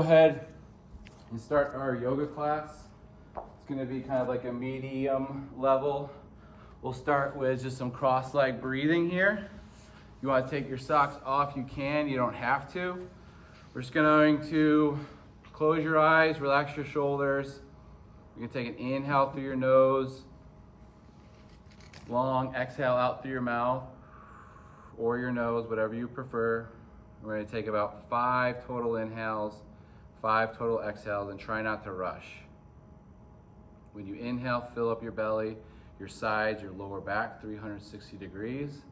Go ahead and start our yoga class. It's going to be kind of like a medium level. We'll start with just some cross-leg breathing here. You want to take your socks off, you can, you don't have to. We're just going to close your eyes, relax your shoulders. You can take an inhale through your nose, long exhale out through your mouth or your nose, whatever you prefer. We're going to take about 5 total inhales, 5 total exhales, and try not to rush. When you inhale, fill up your belly, your sides, your lower back, 360 degrees.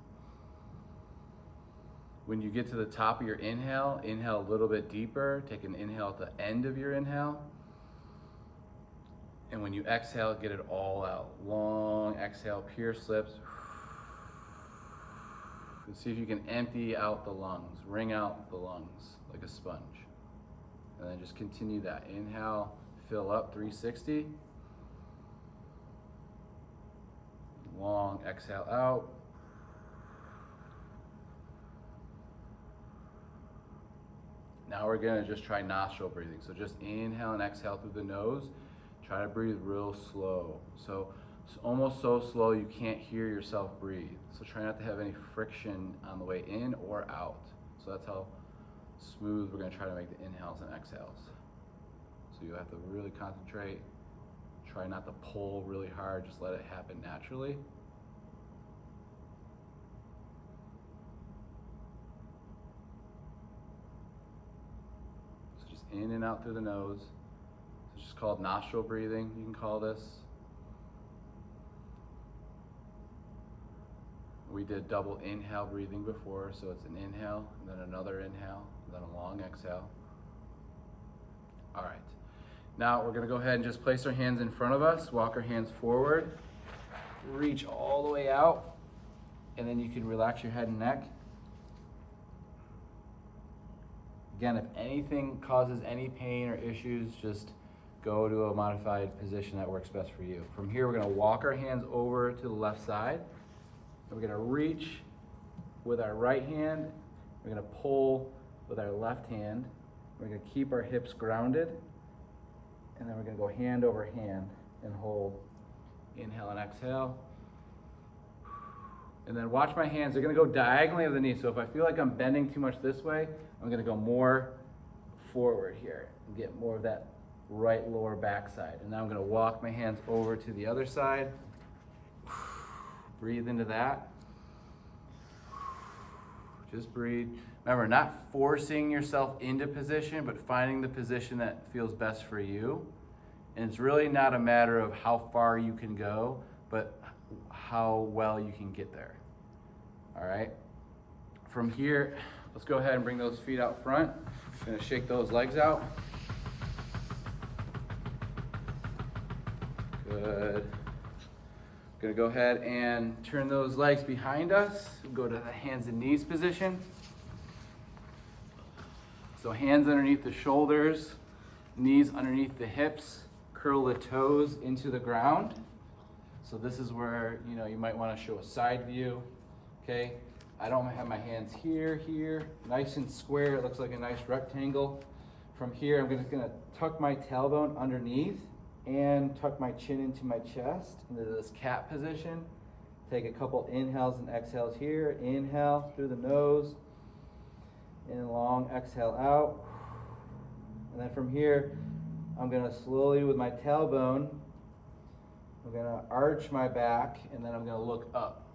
When you get to the top of your inhale, inhale a little bit deeper. Take an inhale at the end of your inhale. And when you exhale, get it all out. Long exhale, pierce lips. And see if you can empty out the lungs, wring out the lungs like a sponge. And then just continue that. Inhale, fill up, 360. Long exhale out. Now we're gonna just try nostril breathing. So just inhale and exhale through the nose. Try to breathe real slow. So it's almost so slow you can't hear yourself breathe. So try not to have any friction on the way in or out. So that's how smooth we're gonna try to make the inhales and exhales. So you have to really concentrate. Try not to pull really hard, just let it happen naturally. So just in and out through the nose. It's just called nostril breathing, you can call this. We did double inhale breathing before, so it's an inhale, and then another inhale, and then a long exhale. All right. Now we're gonna go ahead and just place our hands in front of us, walk our hands forward, reach all the way out, and then you can relax your head and neck. Again, if anything causes any pain or issues, just go to a modified position that works best for you. From here, we're gonna walk our hands over to the left side. And we're gonna reach with our right hand. We're gonna pull with our left hand. We're gonna keep our hips grounded. And then we're gonna go hand over hand and hold. Inhale and exhale. And then watch my hands, they're gonna go diagonally of the knee. So if I feel like I'm bending too much this way, I'm gonna go more forward here and get more of that right lower back side. And now I'm gonna walk my hands over to the other side. Breathe into that. Just breathe. Remember, not forcing yourself into position, but finding the position that feels best for you. And it's really not a matter of how far you can go, but how well you can get there. All right? From here, let's go ahead and bring those feet out front. I'm gonna shake those legs out. Good. Gonna go ahead and turn those legs behind us. Go to the hands and knees position. So hands underneath the shoulders, knees underneath the hips, curl the toes into the ground. So this is where, you might wanna show a side view, okay? I don't have my hands here, nice and square. It looks like a nice rectangle. From here, I'm just gonna tuck my tailbone underneath and tuck my chin into my chest into this cat position. Take a couple inhales and exhales here. Inhale through the nose and long exhale out. And then from here, I'm gonna slowly with my tailbone, I'm gonna arch my back and then I'm gonna look up.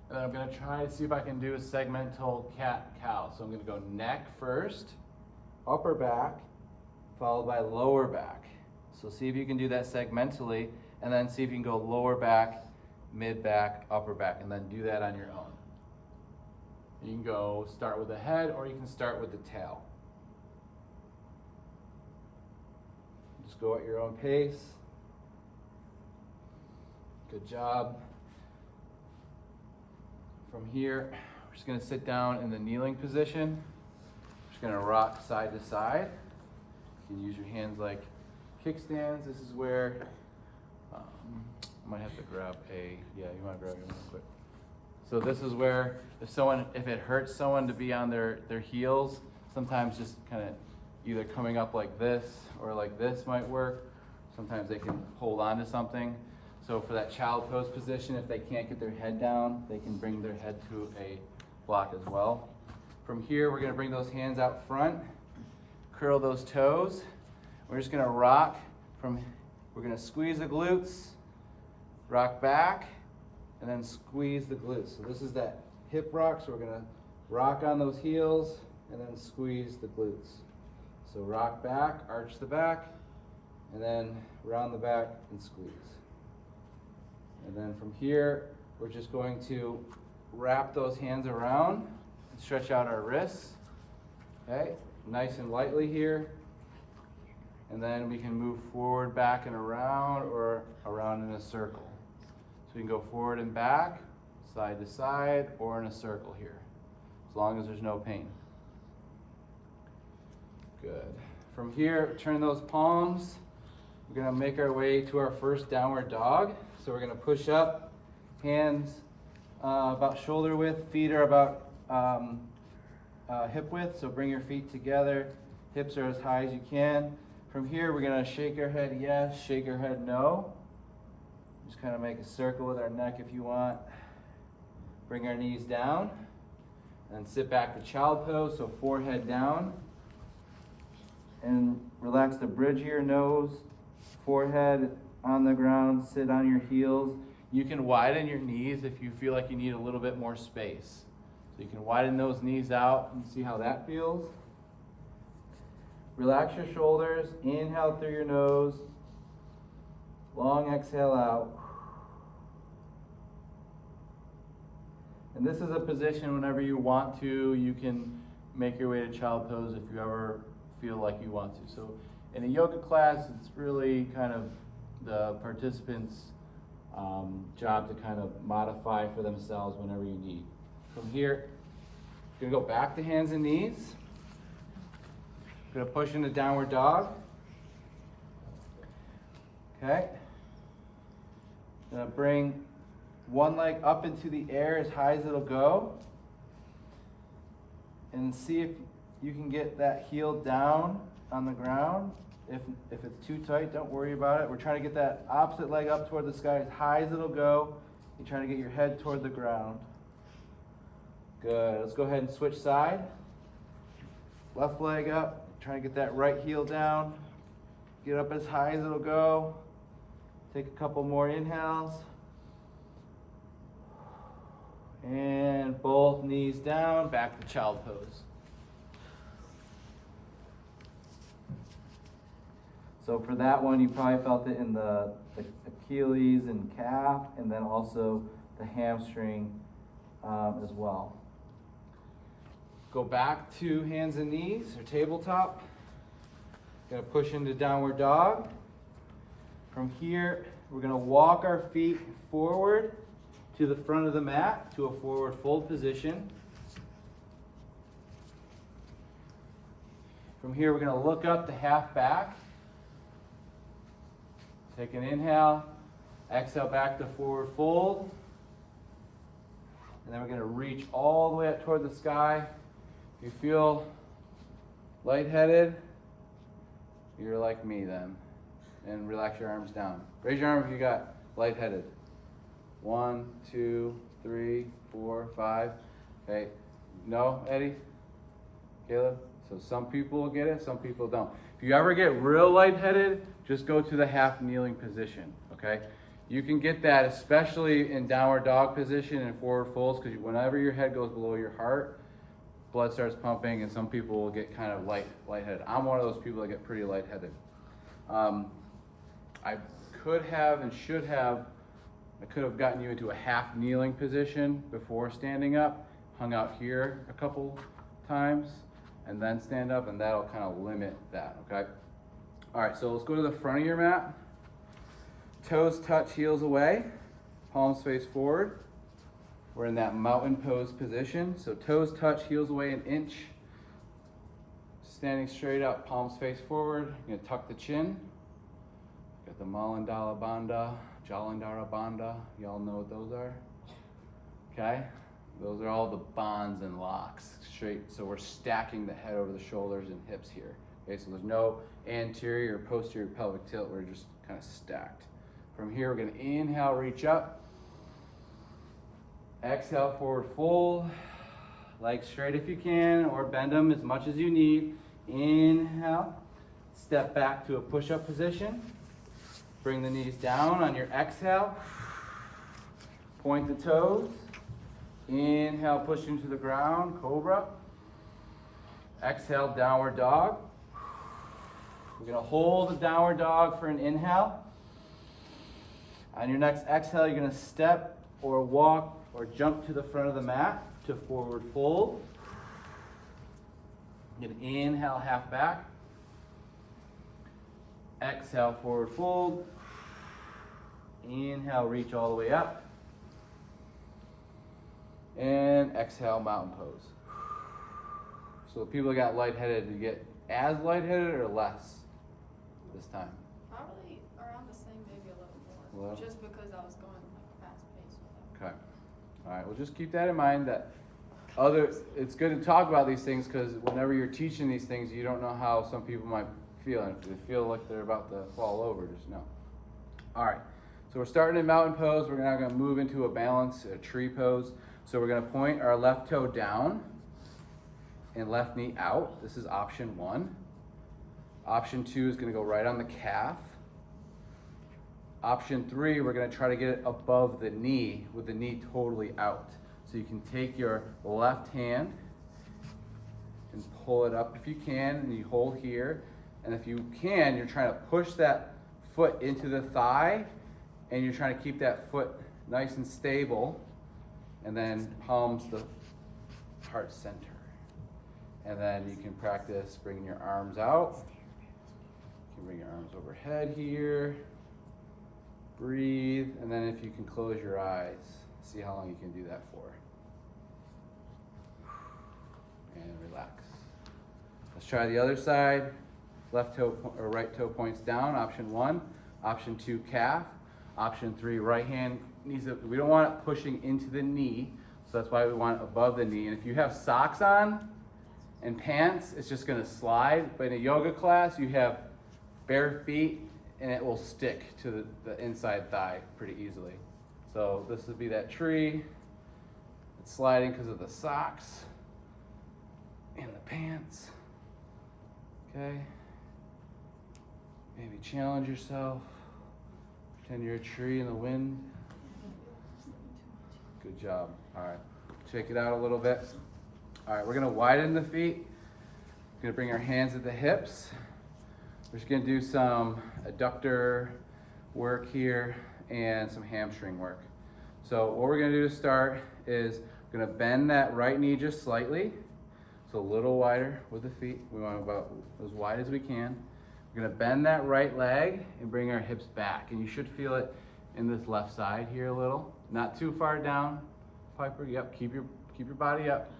And then I'm gonna try to see if I can do a segmental cat-cow. So I'm gonna go neck first, upper back, followed by lower back. So see if you can do that segmentally, and then see if you can go lower back, mid back, upper back, and then do that on your own. You can go start with the head, or you can start with the tail. Just go at your own pace. Good job. From here, we're just gonna sit down in the kneeling position. Just gonna rock side to side. You can use your hands like kickstands. This is where I might have to grab you want to grab your one quick. So this is where if it hurts someone to be on their heels, sometimes just kind of either coming up like this or like this might work. Sometimes they can hold on to something. So for that child pose position, if they can't get their head down, they can bring their head to a block as well. From here, we're gonna bring those hands out front, curl those toes. We're just gonna rock we're gonna squeeze the glutes, rock back, and then squeeze the glutes. So this is that hip rock, so we're gonna rock on those heels and then squeeze the glutes. So rock back, arch the back, and then round the back and squeeze. And then from here, we're just going to wrap those hands around and stretch out our wrists. Okay, nice and lightly here. And then we can move forward, back, and around, or around in a circle. So we can go forward and back, side to side, or in a circle here, as long as there's no pain. Good. From here, turn those palms. We're gonna make our way to our first downward dog. So we're gonna push up, hands about shoulder width, feet are about hip width, so bring your feet together, hips are as high as you can. From here, we're gonna shake our head yes, shake our head no. Just kind of make a circle with our neck if you want. Bring our knees down, and sit back to child pose, so forehead down. And relax the bridge of your nose, forehead on the ground, sit on your heels. You can widen your knees if you feel like you need a little bit more space. So you can widen those knees out and see how that feels. Relax your shoulders, inhale through your nose, long exhale out. And this is a position whenever you want to, you can make your way to child pose if you ever feel like you want to. So in a yoga class, it's really kind of the participant's job to kind of modify for themselves whenever you need. From here, you're gonna go back to hands and knees. Gonna push into downward dog. Okay. Gonna bring one leg up into the air as high as it'll go. And see if you can get that heel down on the ground. If it's too tight, don't worry about it. We're trying to get that opposite leg up toward the sky as high as it'll go. You're trying to get your head toward the ground. Good. Let's go ahead and switch side. Left leg up. Trying to get that right heel down. Get up as high as it'll go. Take a couple more inhales. And both knees down, back to child pose. So for that one, you probably felt it in the Achilles and calf, and then also the hamstring as well. Go back to hands and knees or tabletop. Gonna push into downward dog. From here, we're gonna walk our feet forward to the front of the mat to a forward fold position. From here, we're gonna look up to half back. Take an inhale, exhale back to forward fold. And then we're gonna reach all the way up toward the sky. If you feel lightheaded, you're like me then. And relax your arms down. Raise your arm if you got lightheaded. 1, 2, 3, 4, 5. Okay. No, Eddie? Caleb? So some people will get it, some people don't. If you ever get real lightheaded, just go to the half kneeling position, okay? You can get that especially in downward dog position and forward folds, because whenever your head goes below your heart, blood starts pumping, and some people will get kind of lightheaded. I'm one of those people that get pretty lightheaded. I could have and should have, I could have gotten you into a half kneeling position before standing up, hung out here a couple times, and then stand up, and that'll kind of limit that, okay? All right, so let's go to the front of your mat. Toes touch, heels away, palms face forward. We're in that mountain pose position. So toes touch, heels away an inch. Standing straight up, palms face forward. You're gonna tuck the chin. Got the Malandala Bandha, Jalandhara Bandha. Y'all know what those are? Okay? Those are all the bonds and locks straight. So we're stacking the head over the shoulders and hips here. Okay, so there's no anterior or posterior pelvic tilt. We're just kind of stacked. From here, we're gonna inhale, reach up. Exhale, forward fold. Legs straight if you can, or bend them as much as you need. Inhale, step back to a push-up position. Bring the knees down on your exhale. Point the toes. Inhale, push into the ground, cobra. Exhale, downward dog. We're gonna hold the downward dog for an inhale. On your next exhale, you're gonna step or walk or jump to the front of the mat to forward fold. You're gonna inhale, half back. Exhale, forward fold. Inhale, reach all the way up. And exhale, mountain pose. So people that got lightheaded, do you get as lightheaded or less this time? Probably around the same, maybe a little more. Well, just because I was going like fast paced with it. okay. All right, well just keep that in mind that it's good to talk about these things because whenever you're teaching these things, you don't know how some people might feel. And if they feel like they're about to fall over, just know. All right, so we're starting in mountain pose. We're now gonna move into a balance, a tree pose. So we're gonna point our left toe down and left knee out. This is option 1. Option 2 is gonna go right on the calf. Option 3, we're gonna try to get it above the knee with the knee totally out. So you can take your left hand and pull it up if you can, and you hold here. And if you can, you're trying to push that foot into the thigh, and you're trying to keep that foot nice and stable, and then palms the heart center. And then you can practice bringing your arms out. You can bring your arms overhead here. Breathe, and then if you can close your eyes, see how long you can do that for. And relax. Let's try the other side. Left toe or right toe points down, option 1. Option 2, calf. Option 3, right hand knees up. We don't want it pushing into the knee, so that's why we want it above the knee. And if you have socks on and pants, it's just gonna slide. But in a yoga class, you have bare feet, and it will stick to the inside thigh pretty easily. So this would be that tree. It's sliding because of the socks and the pants. Okay. Maybe challenge yourself. Pretend you're a tree in the wind. Good job. All right. Check it out a little bit. All right, we're gonna widen the feet. We're gonna bring our hands at the hips. We're just gonna do some adductor work here and some hamstring work. So what we're gonna do to start is we're gonna bend that right knee just slightly. So a little wider with the feet. We want about as wide as we can. We're gonna bend that right leg and bring our hips back. And you should feel it in this left side here a little. Not too far down, Piper. Yep, keep your body up.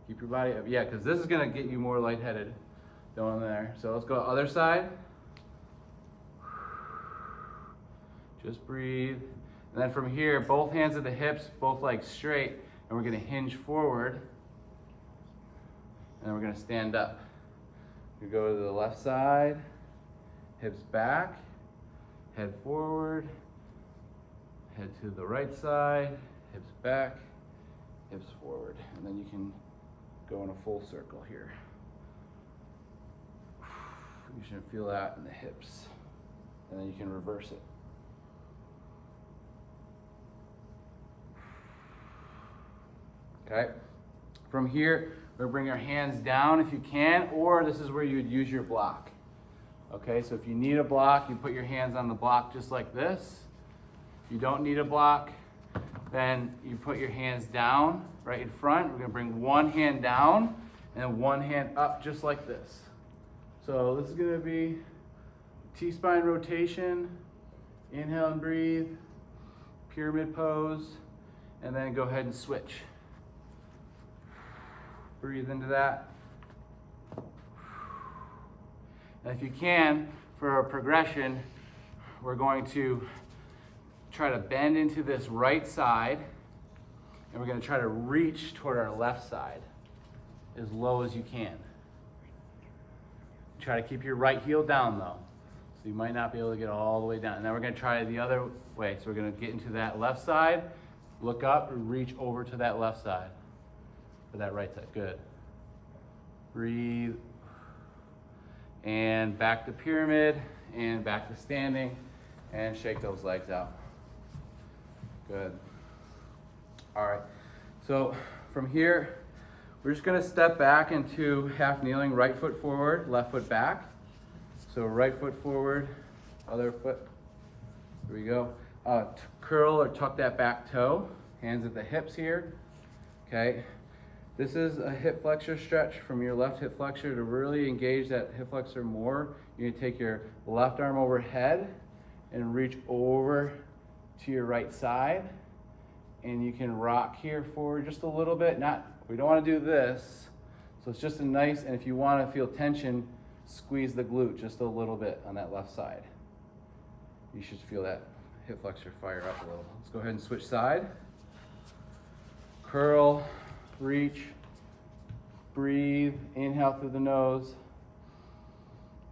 Keep your body up. Yeah, because this is gonna get you more lightheaded. Going there. So let's go other side. Just breathe. And then from here, both hands at the hips, both legs straight, and we're gonna hinge forward. And then we're gonna stand up. We go to the left side, hips back, head forward, head to the right side, hips back, hips forward. And then you can go in a full circle here. You should feel that in the hips. And then you can reverse it. Okay. From here, we're gonna bring our hands down if you can, or this is where you would use your block. Okay, so if you need a block, you put your hands on the block just like this. If you don't need a block, then you put your hands down right in front. We're gonna bring one hand down and one hand up just like this. So this is gonna be T-spine rotation, inhale and breathe, pyramid pose, and then go ahead and switch. Breathe into that. And if you can, for our progression, we're going to try to bend into this right side, and we're gonna try to reach toward our left side as low as you can. Try to keep your right heel down though. So you might not be able to get all the way down. And then we're gonna try the other way. So we're gonna get into that left side, look up and reach over to that left side. For that right side, good. Breathe. And back to pyramid, and back to standing, and shake those legs out. Good. All right, so from here, we're just gonna step back into half kneeling, right foot forward, left foot back. So right foot forward, other foot, here we go. Curl or tuck that back toe, hands at the hips here, okay? This is a hip flexor stretch from your left hip flexor. To really engage that hip flexor more, you're gonna take your left arm overhead and reach over to your right side. And you can rock here forward just a little bit. We don't wanna do this. So it's just a nice, and if you wanna feel tension, squeeze the glute just a little bit on that left side. You should feel that hip flexor fire up a little. Let's go ahead and switch side. Curl. Reach, breathe, inhale through the nose,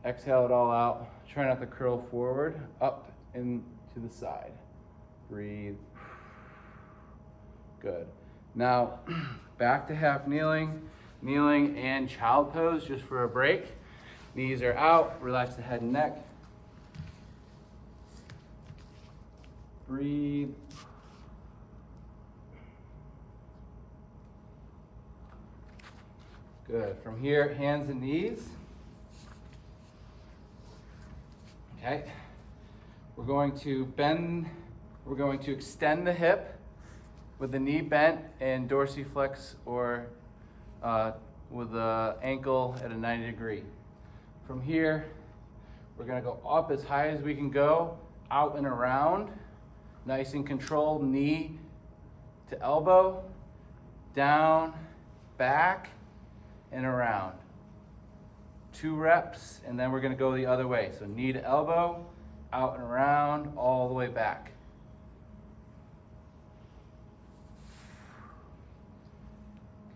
exhale it all out. Try not to curl forward, up and to the side. Breathe. Good. Now, back to half kneeling, kneeling and child pose just for a break. Knees are out, relax the head and neck. Breathe. Good. From here, hands and knees. Okay. We're going to extend the hip with the knee bent and dorsiflex or with the ankle at a 90 degree. From here, we're gonna go up as high as we can go, out and around. Nice and controlled, knee to elbow, down, back, and around. 2 reps, and then we're gonna go the other way. So knee to elbow, out and around, all the way back.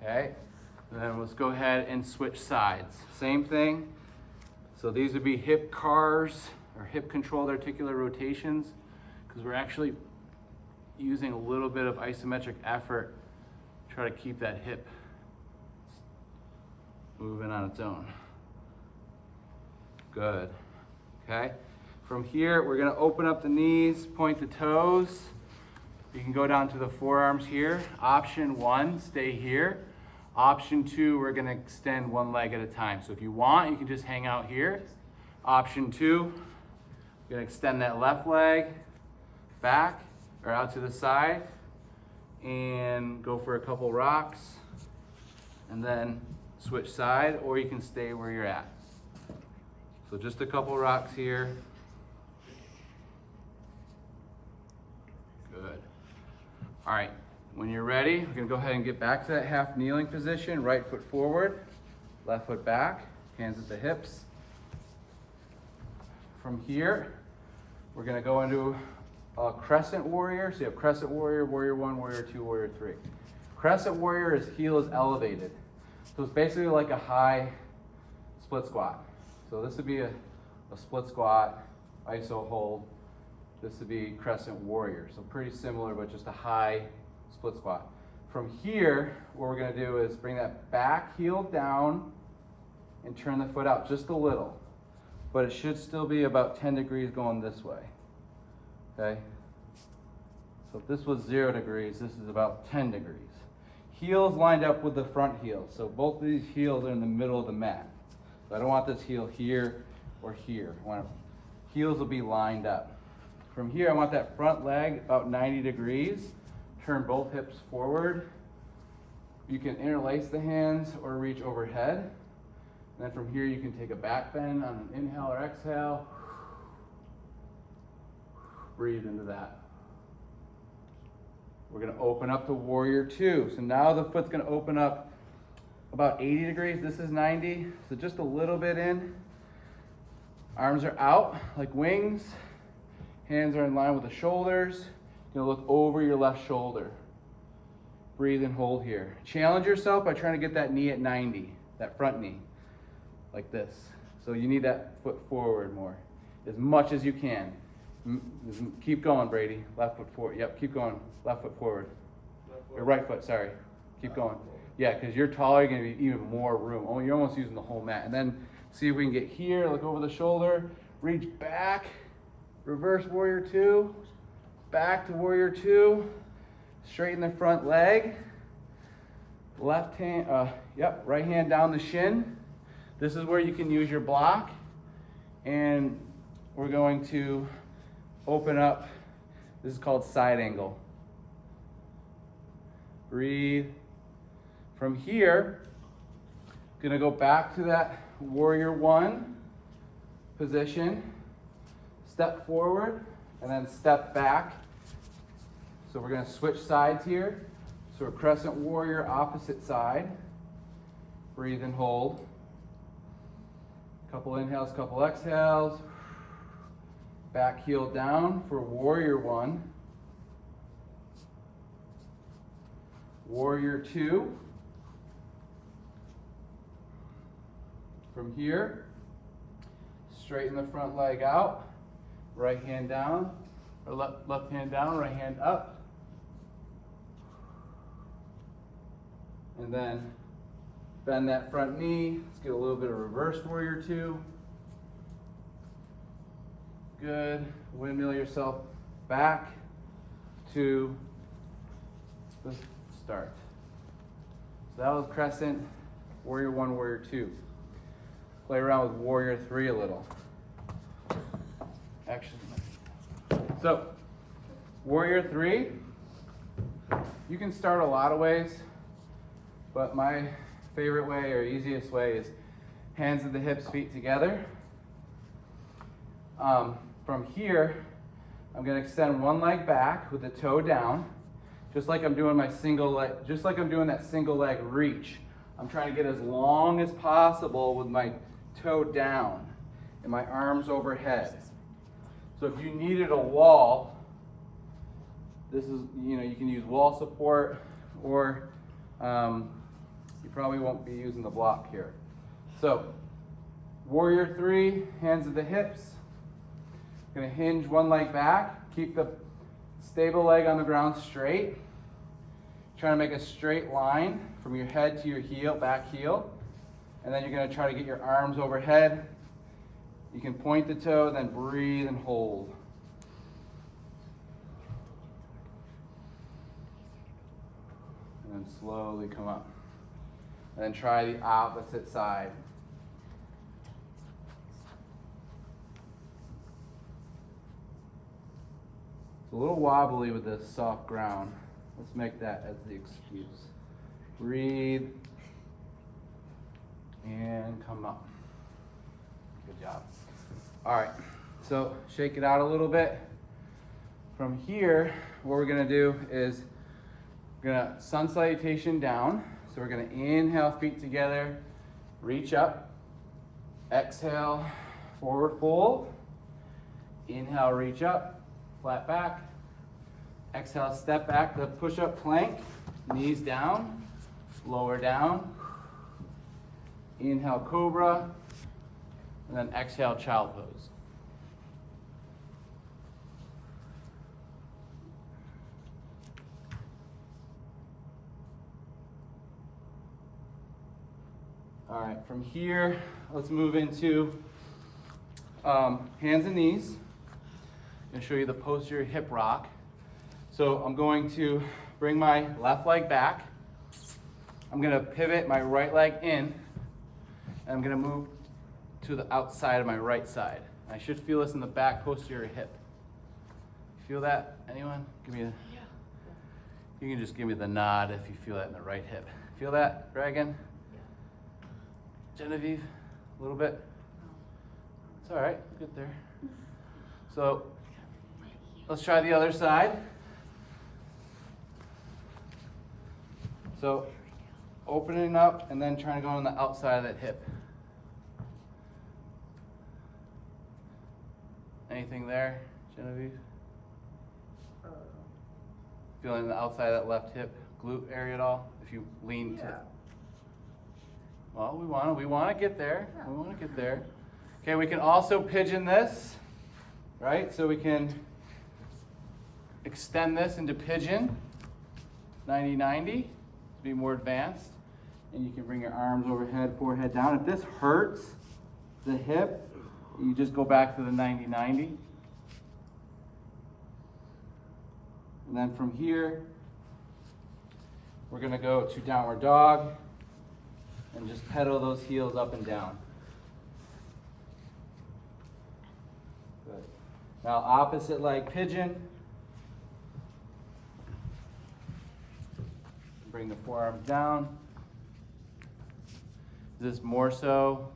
Okay, and then let's go ahead and switch sides. Same thing. So these would be hip cars or hip controlled articular rotations, because we're actually using a little bit of isometric effort to try to keep that hip moving on its own. Good. Okay. From here, we're going to open up the knees, point the toes. You can go down to the forearms here. Option 1, stay here. Option 2, we're going to extend one leg at a time. So if you want, you can just hang out here. Option 2, we're going to extend that left leg back or out to the side and go for a couple rocks and then switch side, or you can stay where you're at. So just a couple rocks here. Good. All right, when you're ready, we're gonna go ahead and get back to that half kneeling position. Right foot forward, left foot back, hands at the hips. From here, we're gonna go into a crescent warrior. So you have crescent warrior, warrior 1, warrior 2, warrior 3. Crescent warrior is heel is elevated. So it's basically like a high split squat. So this would be a split squat, iso hold. This would be crescent warrior. So pretty similar, but just a high split squat. From here, what we're gonna do is bring that back heel down and turn the foot out just a little. But it should still be about 10 degrees going this way, okay? So if this was 0 degrees, this is about 10 degrees. Heels lined up with the front heel. So both of these heels are in the middle of the mat. So I don't want this heel here or here. Heels will be lined up. From here, I want that front leg about 90 degrees. Turn both hips forward. You can interlace the hands or reach overhead. And then from here, you can take a back bend on an inhale or exhale. Breathe into that. We're gonna open up to warrior 2. So now the foot's gonna open up about 80 degrees. This is 90, so just a little bit in. Arms are out like wings. Hands are in line with the shoulders. You're gonna look over your left shoulder. Breathe and hold here. Challenge yourself by trying to get that knee at 90, that front knee, like this. So you need that foot forward more, as much as you can. Keep going, Brady. Left foot forward. Yep, keep going. Left foot forward. Your right foot, sorry. Keep going. Yeah, because you're taller, you're going to be even more room. Oh, you're almost using the whole mat. And then see if we can get here, look over the shoulder, reach back, reverse warrior two, back to warrior two, straighten the front leg, left hand, right hand down the shin. This is where you can use your block, and we're going to open up. This is called side angle. Breathe. From here, gonna go back to that warrior one position, step forward, and then step back. So we're gonna switch sides here. So we're crescent warrior, opposite side. Breathe and hold. Couple inhales, couple exhales. Back heel down for warrior one. Warrior two. From here, straighten the front leg out. Right hand down, or left hand down, right hand up. And then bend that front knee. Let's get a little bit of reverse warrior two. Good. Windmill yourself back to the start. So that was crescent, warrior one, warrior two. Play around with warrior three a little. Actually, so warrior three, you can start a lot of ways, but my favorite way or easiest way is hands at the hips, feet together. From here, I'm going to extend one leg back with the toe down, just like I'm doing my single leg, just like I'm doing that single leg reach. I'm trying to get as long as possible with my toe down and my arms overhead. So if you needed a wall, this is, you can use wall support, or you probably won't be using the block here. So warrior three, hands at the hips. Gonna hinge one leg back, keep the stable leg on the ground straight. Trying to make a straight line from your head to your heel, back heel. And then you're gonna try to get your arms overhead. You can point the toe, then breathe and hold. And then slowly come up. And then try the opposite side. It's a little wobbly with this soft ground. Let's make that as the excuse. Breathe and come up. Good job. All right, so shake it out a little bit. From here, what we're gonna do is we're gonna sun salutation down. So we're gonna inhale, feet together, reach up, exhale, forward fold, inhale, reach up, flat back, exhale, step back to push-up plank, knees down, lower down, inhale, cobra, and then exhale, child pose. All right, from here, let's move into hands and knees. I'm going to show you the posterior hip rock. So I'm going to bring my left leg back. I'm going to pivot my right leg in, and I'm going to move to the outside of my right side. I should feel this in the back posterior hip. Feel that? Anyone? Give me a, yeah. You can just give me the nod if you feel that in the right hip. Feel that, Dragon? Genevieve, a little bit? It's all right, get there. So let's try the other side. So opening up and then trying to go on the outside of that hip. Anything there, Genevieve? Feeling the outside of that left hip, glute area at all? If you lean to. Well, we want to get there. Yeah. We want to get there. Okay, we can also pigeon this, right? So we can extend this into pigeon, 90-90, to be more advanced. And you can bring your arms overhead, forehead down. If this hurts the hip, you just go back to the 90-90. And then from here, we're gonna go to downward dog and just pedal those heels up and down. Good. Now opposite leg pigeon. Bring the forearms down. Is this more so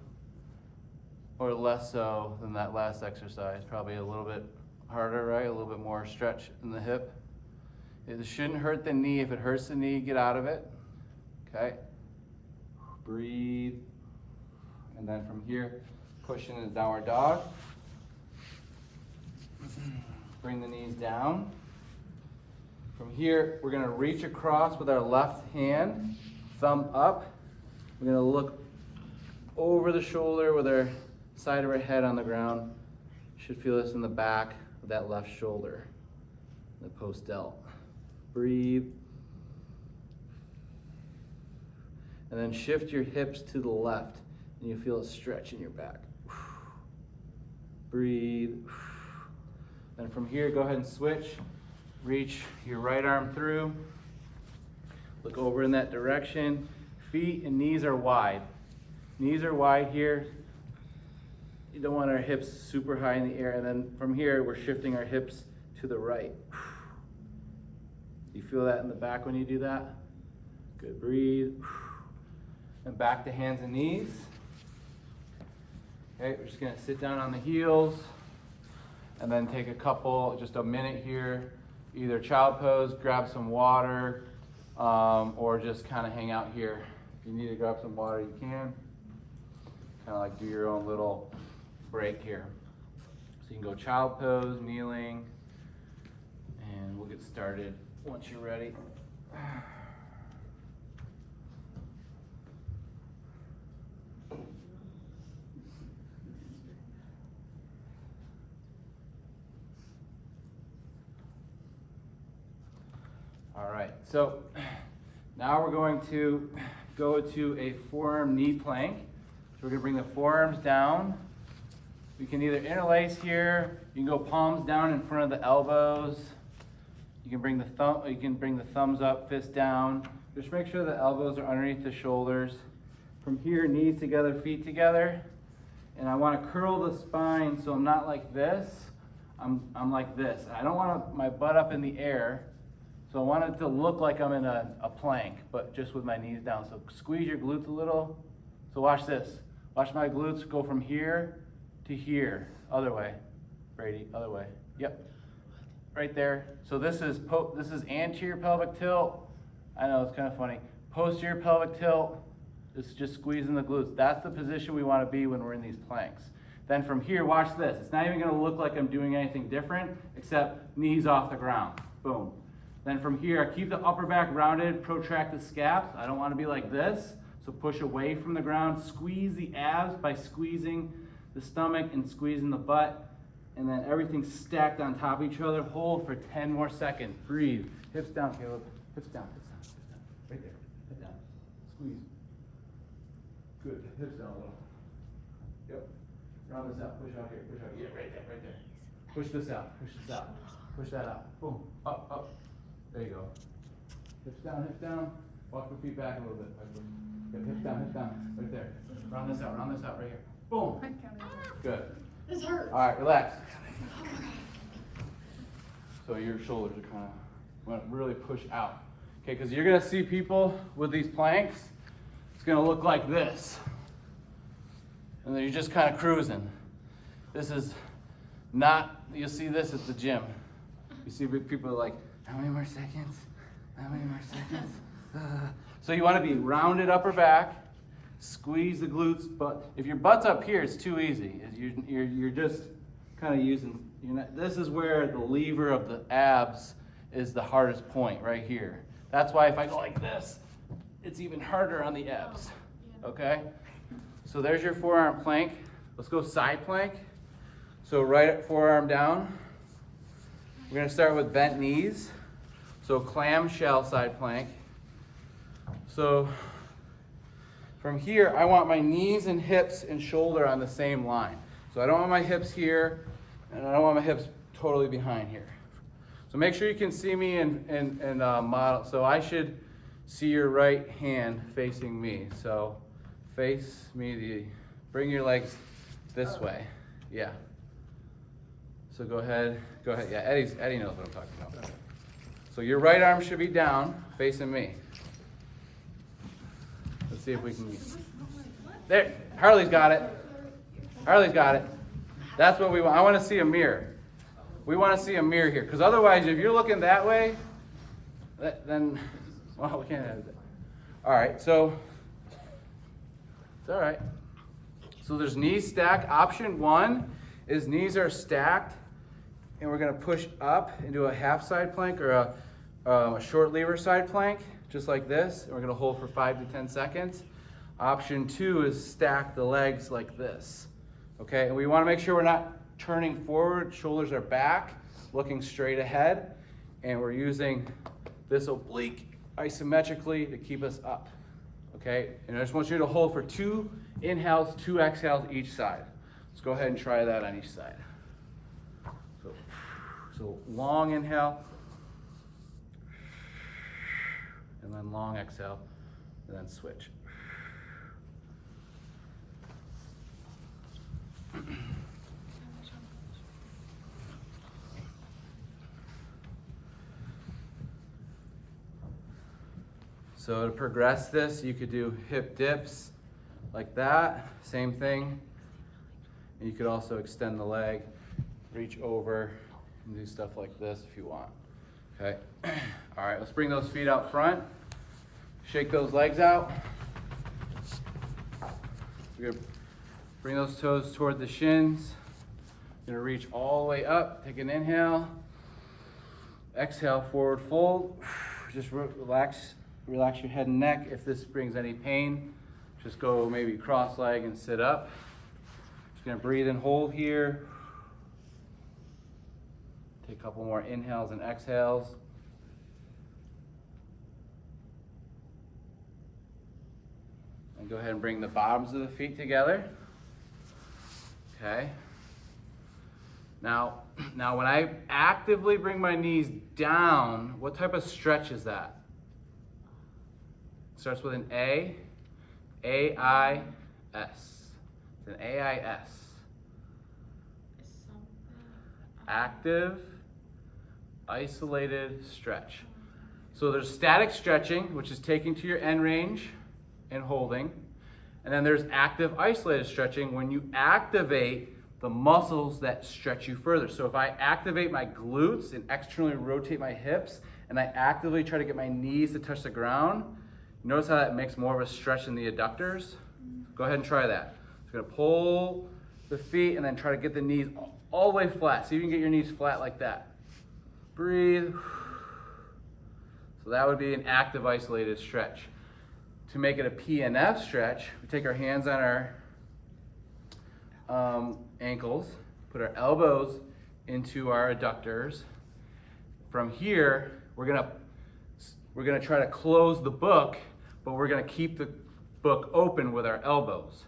or less so than that last exercise? Probably a little bit harder, right? A little bit more stretch in the hip. It shouldn't hurt the knee. If it hurts the knee, get out of it. Okay. Breathe. And then from here, push into downward dog. Bring the knees down. From here, we're going to reach across with our left hand, thumb up. We're going to look over the shoulder with our side of our head on the ground. You should feel this in the back of that left shoulder, the post delt. Breathe. And then shift your hips to the left, and you feel a stretch in your back. Breathe. Then from here, go ahead and switch. Reach your right arm through. Look over in that direction. Feet and knees are wide. Knees are wide here. You don't want our hips super high in the air. And then from here, we're shifting our hips to the right. You feel that in the back when you do that? Good, breathe. And back to hands and knees. Okay, we're just gonna sit down on the heels and then take just a minute here, either child pose, grab some water, or just kind of hang out here. If you need to grab some water, you can. Kind of like do your own little break here. So you can go child pose, kneeling, and we'll get started once you're ready. All right, so now we're going to go to a forearm knee plank. So we're gonna bring the forearms down. We can either interlace here, you can go palms down in front of the elbows. You can bring the thumbs up, fist down. Just make sure the elbows are underneath the shoulders. From here, knees together, feet together. And I wanna curl the spine so I'm not like this, I'm like this. I don't want my butt up in the air. So I want it to look like I'm in a plank, but just with my knees down. So squeeze your glutes a little. So watch this. Watch my glutes go from here to here. Other way, Brady, other way. Yep, right there. So this is anterior pelvic tilt. I know, it's kind of funny. Posterior pelvic tilt, this is just squeezing the glutes. That's the position we want to be when we're in these planks. Then from here, watch this. It's not even going to look like I'm doing anything different, except knees off the ground. Boom. Then from here, I keep the upper back rounded, protract the scaps. I don't want to be like this, so push away from the ground. Squeeze the abs by squeezing the stomach and squeezing the butt. And then everything's stacked on top of each other. Hold for 10 more seconds. Breathe. Hips down, Caleb. Hips down, hips down, hips down. Right there. Head down. Squeeze. Good. Hips down a little. Yep. Round this out. Push out here. Push out. Yeah, right there, right there. Push this out. Push this out. Push that out. Boom. Up, up. There you go. Hips down. Walk your feet back a little bit. Good. Hips down, right there. Round this out right here. Boom. Good. This hurts. All right, relax. So your shoulders are kind of, want to really push out. Okay, because you're going to see people with these planks, it's going to look like this. And then you're just kind of cruising. This is not, you'll see this at the gym. You see people are like, how many more seconds? How many more seconds? So you want to be rounded upper back, squeeze the glutes, but if your butt's up here, it's too easy. You're just kind of using, this is where the lever of the abs is the hardest point, right here. That's why if I go like this, it's even harder on the abs, okay? So there's your forearm plank. Let's go side plank. So right forearm down. We're gonna start with bent knees. So clamshell side plank. So from here, I want my knees and hips and shoulder on the same line. So I don't want my hips here, and I don't want my hips totally behind here. So make sure you can see me and model. So I should see your right hand facing me. So face me, bring your legs this way. Yeah. So go ahead. Yeah, Eddie knows what I'm talking about. So your right arm should be down, facing me. Let's see if we can. There, Harley's got it. Harley's got it. That's what we want. I want to see a mirror. We want to see a mirror here, because otherwise, if you're looking that way, then, well, we can't have that. All right, so it's all right. So there's knees stacked. Option 1 is knees are stacked, and we're going to push up into a half side plank or a short lever side plank, just like this. And we're going to hold for 5 to 10 seconds. Option 2 is stack the legs like this. Okay, and we want to make sure we're not turning forward, shoulders are back, looking straight ahead, and we're using this oblique isometrically to keep us up. Okay, and I just want you to hold for 2 inhales, 2 exhales each side. Let's go ahead and try that on each side. So long inhale, and then long exhale, and then switch. So to progress this, you could do hip dips like that, same thing. And you could also extend the leg, reach over, and do stuff like this if you want. Okay, all right, let's bring those feet out front. Shake those legs out. We're gonna bring those toes toward the shins. Gonna reach all the way up, take an inhale. Exhale, forward fold. Just relax your head and neck. If this brings any pain, just go maybe cross leg and sit up. Just gonna breathe and hold here. Take a couple more inhales and exhales. And go ahead and bring the bottoms of the feet together. Okay. Now when I actively bring my knees down, what type of stretch is that? It starts with an A, A-I-S. It's an A-I-S. Active, isolated stretch. So there's static stretching, which is taking to your end range and holding. And then there's active, isolated stretching when you activate the muscles that stretch you further. So if I activate my glutes and externally rotate my hips, and I actively try to get my knees to touch the ground, notice how that makes more of a stretch in the adductors? Go ahead and try that. So I'm gonna pull the feet and then try to get the knees all the way flat. See if you can get your knees flat like that. Breathe. So that would be an active, isolated stretch. To make it a PNF stretch, we take our hands on our ankles, put our elbows into our adductors. From here, we're gonna try to close the book, but we're gonna keep the book open with our elbows.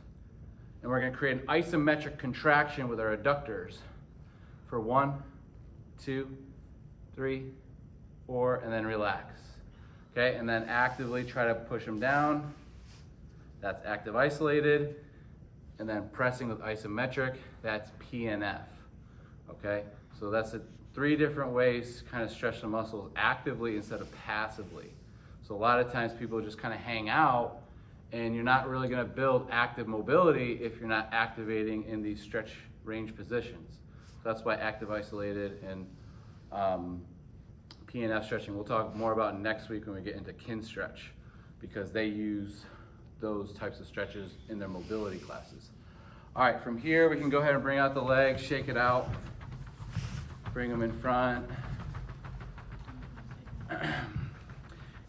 And we're gonna create an isometric contraction with our adductors for 1, 2, 3, 4, and then relax. Okay, and then actively try to push them down. That's active isolated. And then pressing with isometric, that's PNF. Okay, so that's 3 different ways to kind of stretch the muscles actively instead of passively. So a lot of times people just kind of hang out, and you're not really going to build active mobility if you're not activating in these stretch range positions. So that's why active isolated and PNF stretching we'll talk more about next week when we get into kin stretch, because they use those types of stretches in their mobility classes. All right, from here we can go ahead and bring out the legs, shake it out, bring them in front.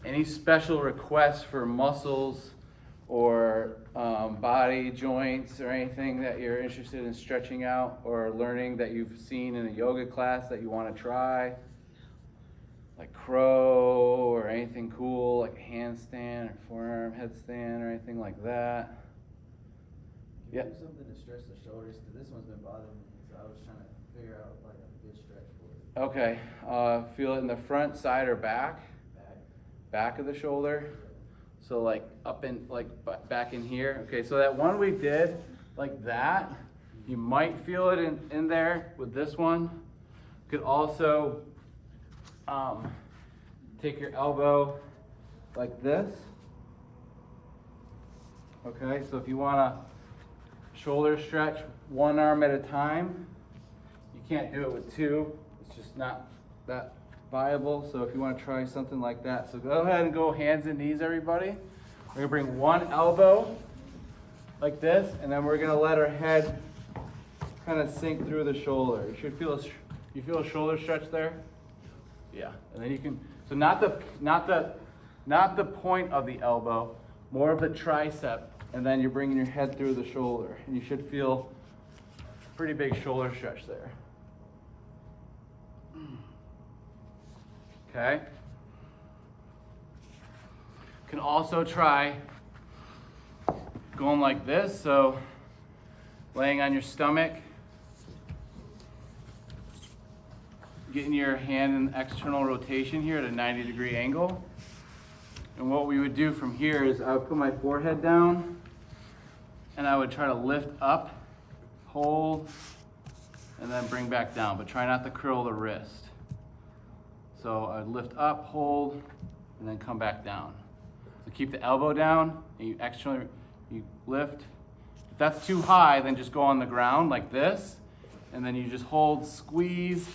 Any special requests for muscles or body joints or anything that you're interested in stretching out or learning that you've seen in a yoga class that you want to try, like crow or anything cool like a handstand or forearm headstand or anything like that. Can you do something to stretch the shoulders? Because this one's been bothering me, so I was trying to figure out like a good stretch for it. Okay, feel it in the front, side, or back? Back of the shoulder. So like up in, like back in here. Okay, so that one we did like that, you might feel it in there with this one. You could also take your elbow like this. Okay, so if you want to shoulder stretch one arm at a time, you can't do it with two. It's just not that viable. So if you want to try something like that, so go ahead and go hands and knees, everybody. We're gonna bring one elbow like this, and then we're gonna let our head kind of sink through the shoulder. You should feel you feel a shoulder stretch there. Yeah, and then you can. So not the point of the elbow, more of the tricep, and then you're bringing your head through the shoulder, and you should feel a pretty big shoulder stretch there. Okay. You can also try going like this, so laying on your stomach, getting your hand in external rotation here at a 90-degree angle. And what we would do from here is I would put my forehead down and I would try to lift up, hold, and then bring back down, but try not to curl the wrist. So I'd lift up, hold, and then come back down. So keep the elbow down, and you externally, you lift. If that's too high, then just go on the ground like this, and then you just hold, squeeze,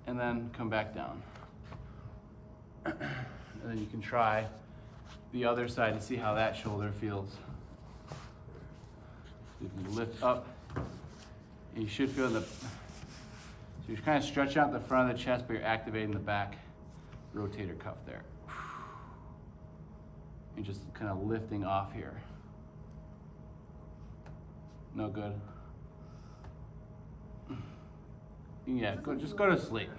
and then come back down. And then you can try the other side to see how that shoulder feels. You can lift up, and you should feel the, so you're kind of stretching out the front of the chest, but you're activating the back rotator cuff there. You're just kind of lifting off here. No good. Yeah, just go to sleep.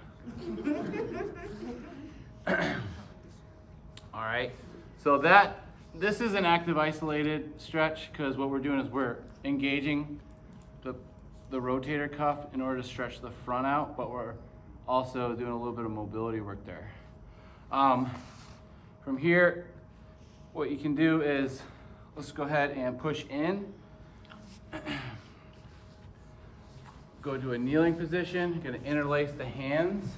All right, so this is an active isolated stretch because what we're doing is we're engaging the rotator cuff in order to stretch the front out, but we're also doing a little bit of mobility work there. From here, what you can do is, let's go ahead and push in. Go to a kneeling position. You're gonna interlace the hands,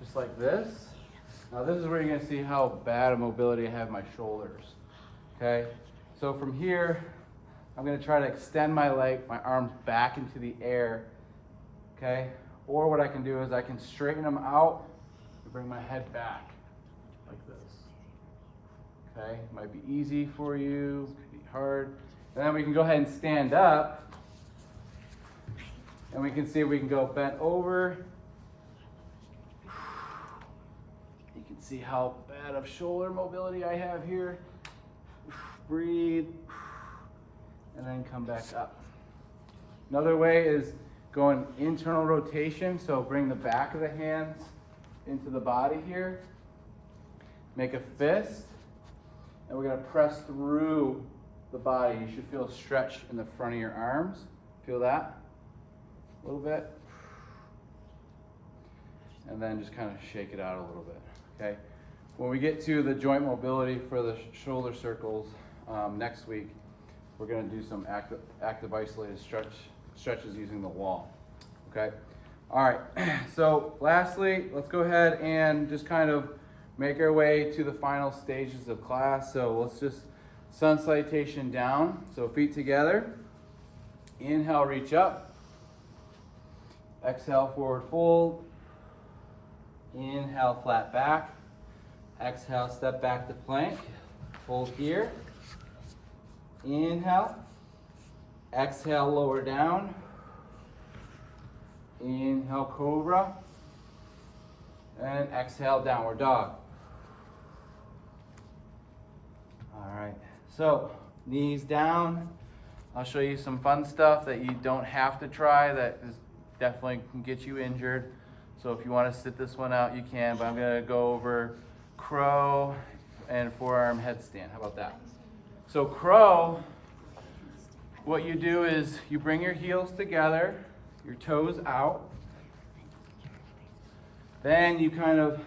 just like this. Now this is where you're gonna see how bad a mobility I have in my shoulders, okay? So from here, I'm gonna try to extend my leg, my arms back into the air, okay? Or what I can do is I can straighten them out and bring my head back, like this, okay? Might be easy for you, could be hard. And then we can go ahead and stand up, and we can see we can go bent over. You can see how bad of shoulder mobility I have here. Breathe, and then come back up. Another way is going internal rotation, so bring the back of the hands into the body here. Make a fist, and we're gonna press through the body. You should feel a stretch in the front of your arms. Feel that? A little bit. And then just kind of shake it out a little bit, okay? When we get to the joint mobility for the shoulder circles next week, we're gonna do some active isolated stretches using the wall, okay? All right, so lastly, let's go ahead and just kind of make our way to the final stages of class. So let's just sun salutation down. So feet together. Inhale, reach up. Exhale, forward fold. Inhale, flat back. Exhale, step back to plank. Hold here. Inhale. Exhale, lower down. Inhale, cobra. And exhale, downward dog. All right, So, knees down. I'll show you some fun stuff that you don't have to try that is definitely can get you injured. So if you want to sit this one out, you can, but I'm going to go over crow and forearm headstand. How about that? So crow, what you do is you bring your heels together, your toes out. Then you kind of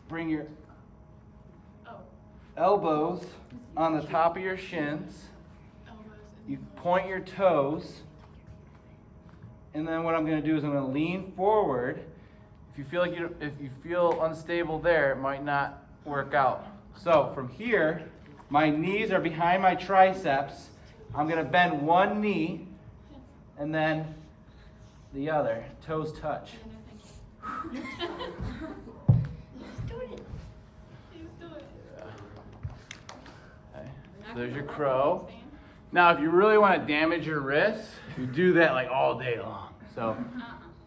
bring your elbows on the top of your shins. You point your toes. And then what I'm going to do is I'm going to lean forward. If you feel unstable there, it might not work out. So from here, my knees are behind my triceps. I'm going to bend one knee and then the other. Toes touch. Okay. So there's your crow. Now, if you really want to damage your wrists, you do that like all day long.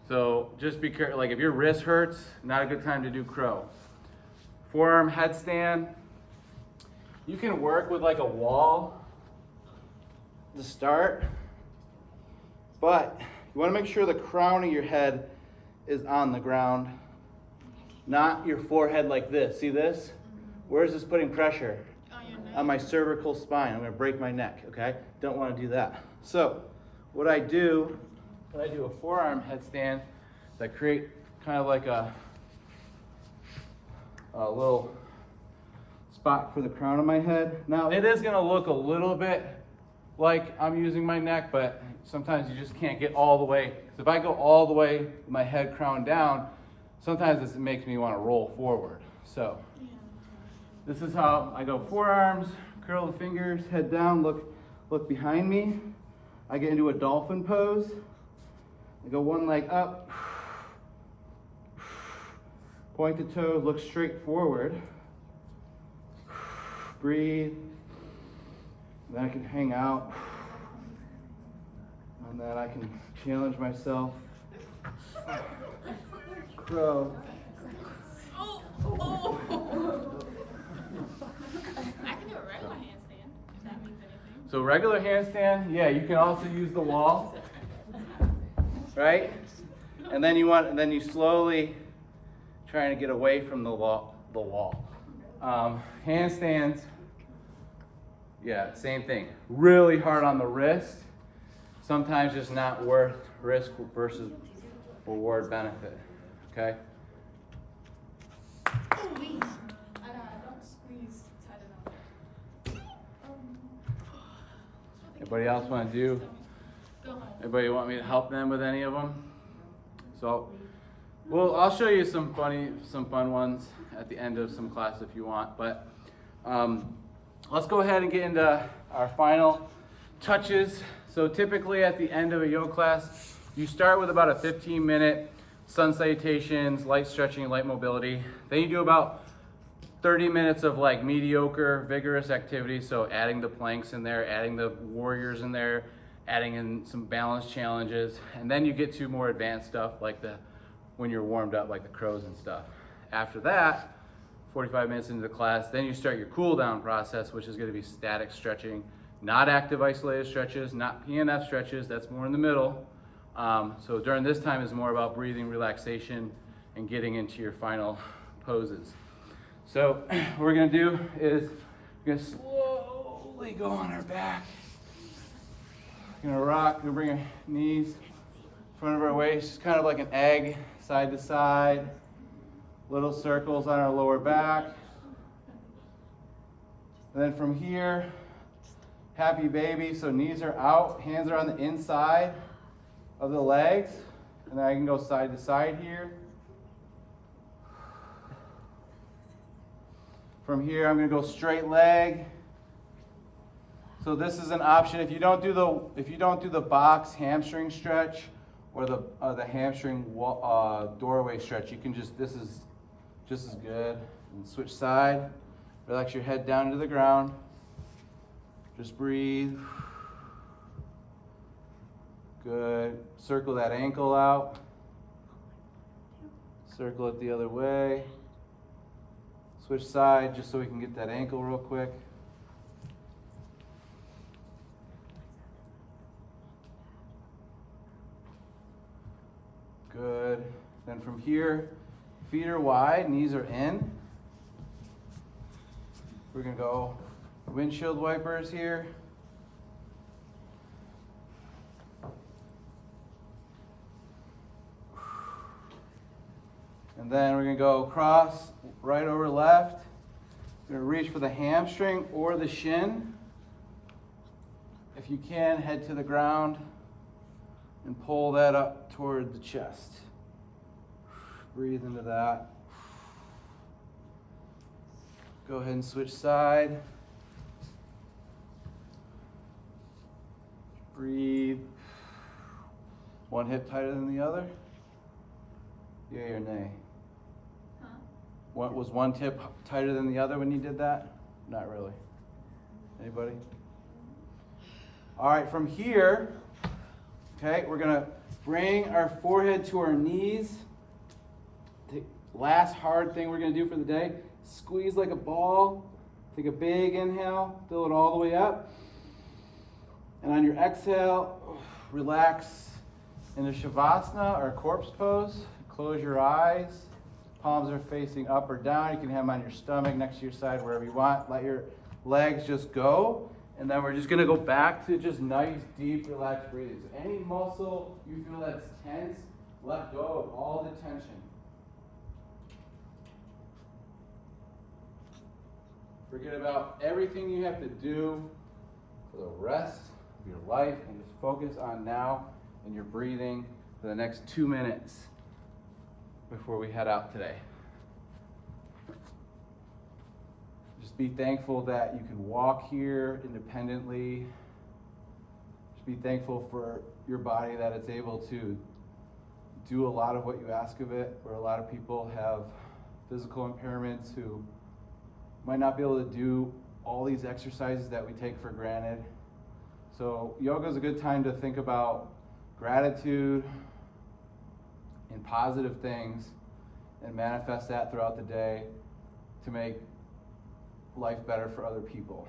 So just be careful. Like if your wrist hurts, not a good time to do crow. Forearm headstand. You can work with like a wall to start, but you want to make sure the crown of your head is on the ground, not your forehead like this. See this? Where is this putting pressure? On my cervical spine. I'm going to break my neck, okay? Don't want to do that. So what I do when I do a forearm headstand is I create kind of like a little spot for the crown of my head. Now it is going to look a little bit like I'm using my neck, but sometimes you just can't get all the way. If I go all the way with my head crown down, sometimes this makes me want to roll forward. So this is how I go forearms, curl the fingers, head down, look behind me. I get into a dolphin pose. I go one leg up, point the toes, look straight forward. Breathe. Then I can hang out. And then I can challenge myself. Crow. I can do a regular handstand, if that means anything. So regular handstand, yeah, you can also use the wall, right? And then you slowly trying to get away from the wall. Handstands, yeah, same thing. Really hard on the wrist. Sometimes just not worth risk versus reward benefit. Okay. Squeeze. Don't squeeze tight enough. Anybody else want to do? Go home. Anybody want me to help them with any of them? So, well, I'll show you some fun ones at the end of some class if you want. But let's go ahead and get into our final touches. So typically at the end of a yoga class, you start with about a 15-minute sun salutations, light stretching, light mobility. Then you do about 30 minutes of like mediocre, vigorous activity. So adding the planks in there, adding the warriors in there, adding in some balance challenges. And then you get to more advanced stuff like when you're warmed up, like the crows and stuff. After that, 45 minutes into the class, then you start your cool down process, which is going to be static stretching, not active isolated stretches, not PNF stretches, that's more in the middle. So during this time is more about breathing, relaxation, and getting into your final poses. So what we're gonna do is we're gonna slowly go on our back. We're gonna rock, we're gonna bring our knees in front of our waist, kind of like an egg, side to side. Little circles on our lower back. And then from here, happy baby, so knees are out, hands are on the inside of the legs, and then I can go side to side here. From here, I'm going to go straight leg. So this is an option if you don't do the box hamstring stretch or the hamstring doorway stretch. You can this is just as good. And switch side. Relax your head down to the ground. Just breathe. Good. Circle that ankle out. Circle it the other way. Switch side just so we can get that ankle real quick. Good. Then from here, feet are wide, knees are in. We're gonna go windshield wipers here. And then we're gonna go across, right over left. We're gonna reach for the hamstring or the shin. If you can, head to the ground and pull that up toward the chest. Breathe into that. Go ahead and switch side. Breathe. One hip tighter than the other? Yay or nay? Huh? What was one tip tighter than the other when you did that? Not really. Anybody? All right, from here, okay, we're gonna bring our forehead to our knees. The last hard thing we're gonna do for the day, squeeze like a ball. Take a big inhale, fill it all the way up. And on your exhale, relax into Shavasana or corpse pose. Close your eyes. Palms are facing up or down. You can have them on your stomach, next to your side, wherever you want. Let your legs just go. And then we're just gonna go back to just nice, deep, relaxed breathing. So any muscle you feel that's tense, let go of all the tension. Forget about everything you have to do for the rest of your life and just focus on now and your breathing for the next 2 minutes before we head out today. Just be thankful that you can walk here independently. Just be thankful for your body that it's able to do a lot of what you ask of it, where a lot of people have physical impairments who might not be able to do all these exercises that we take for granted. So yoga is a good time to think about gratitude and positive things and manifest that throughout the day to make life better for other people.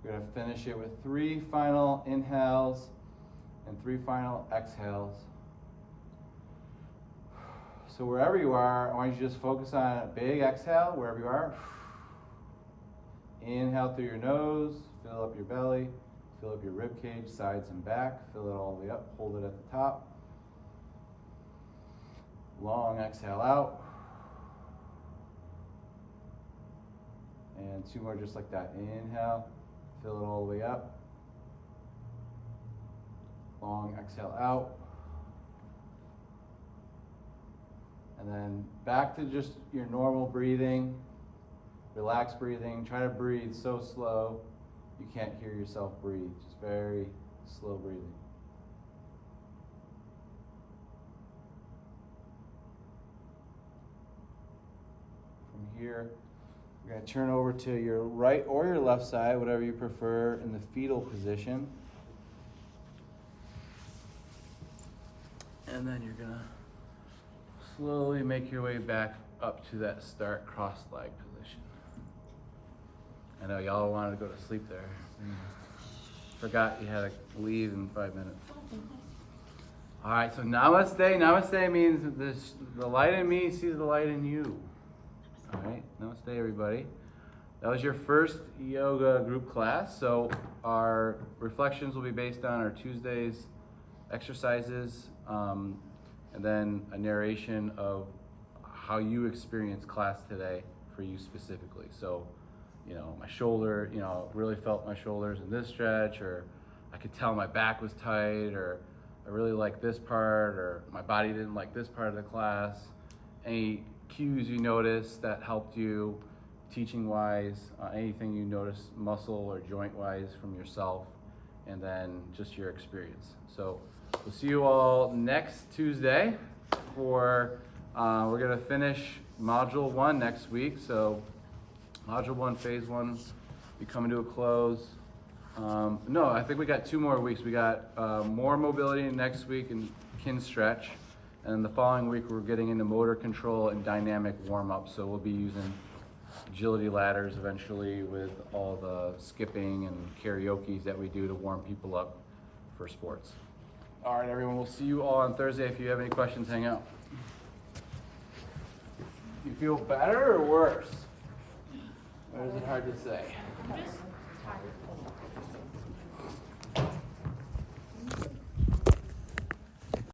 We're going to finish it with 3 final inhales and 3 final exhales. So wherever you are, I want you to just focus on a big exhale wherever you are. Inhale through your nose, fill up your belly, fill up your rib cage, sides and back, fill it all the way up, hold it at the top. Long exhale out. And 2 more just like that. Inhale, fill it all the way up. Long exhale out. And then back to just your normal breathing, relaxed breathing. Try to breathe so slow you can't hear yourself breathe. Just very slow breathing. From here, you're going to turn over to your right or your left side, whatever you prefer, in the fetal position. And then you're going to slowly make your way back up to that start cross-leg position. I know y'all wanted to go to sleep there. Forgot you had to leave in 5 minutes. All right, so namaste. Namaste means the light in me sees the light in you. All right, namaste everybody. That was your first yoga group class. So our reflections will be based on our Tuesdays exercises, and then a narration of how you experienced class today for you specifically. So, my shoulder, really felt my shoulders in this stretch, or I could tell my back was tight, or I really liked this part, or my body didn't like this part of the class. Any cues you noticed that helped you teaching-wise, anything you noticed muscle or joint-wise from yourself, and then just your experience. So we'll see you all next Tuesday for, we're gonna finish Module 1 next week. So Module 1, Phase 1 be coming to a close. No, I think we got 2 more weeks. We got more mobility next week and kin stretch. And the following week, we're getting into motor control and dynamic warm-up. So we'll be using agility ladders eventually with all the skipping and karaoke that we do to warm people up for sports. All right, everyone, we'll see you all on Thursday. If you have any questions, hang out. You feel better or worse? Or is it hard to say? Just